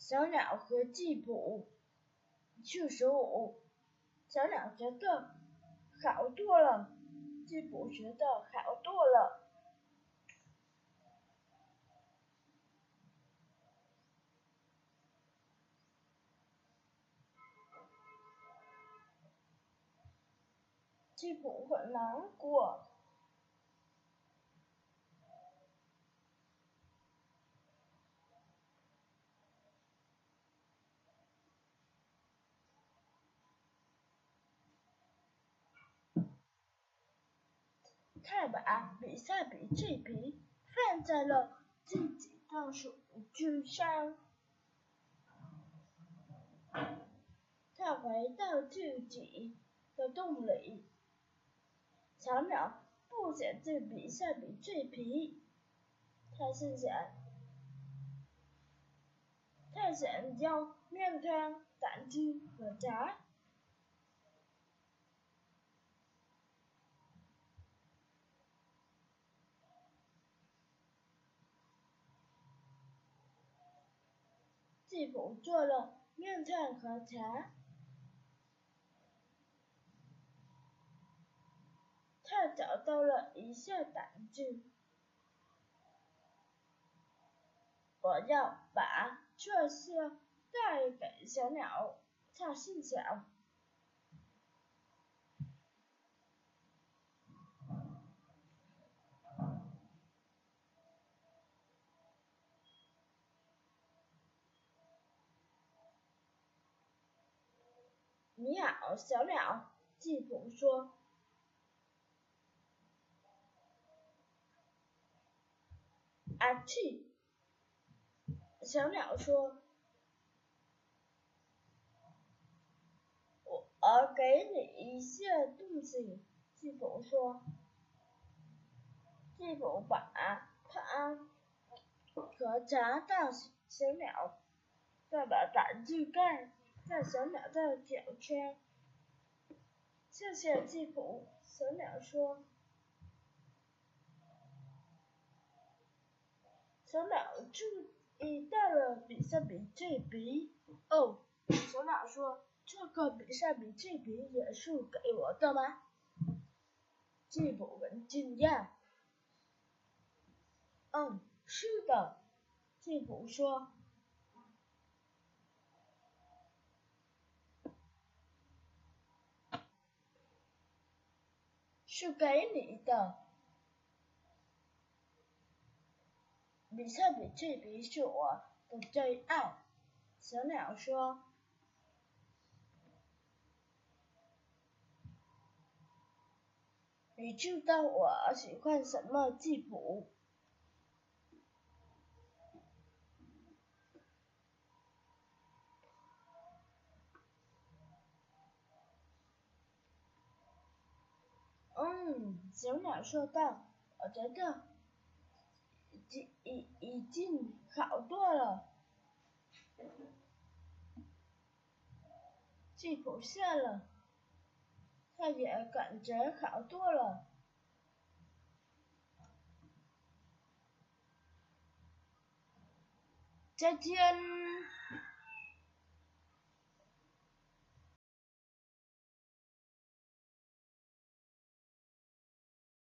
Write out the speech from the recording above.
小鸟和基普去十五，小鸟觉得好多了，基普觉得好多了。基普很难过。他把比赛笔记本放在了自己的手机上。他回到自己的洞里。小鸟不写字比赛笔记本，他心想，他想要面汤、蛋汁和茶。基普做了面汤和茶。他找到了一下蛋汁。我要把这些带给小鸟，他心想。你好，小鸟，基普说。啊去，小鸟说。我给你一些东西，基普说。基普把汤和茶倒小鸟，再把蛋汁盖在小鸟的脚上。谢谢基普，小鸟说。小鸟注意到了比赛笔记本。哦，小鸟说，这个比赛笔记本也是给我的吗？基普很惊讶。是的，基普说。是给你的。比赛笔记本是我的最爱，小鸟说。你知道我喜欢什么，基普？小鸟说道，我觉得已经好多了。基普笑了，他也感觉好多了。再见。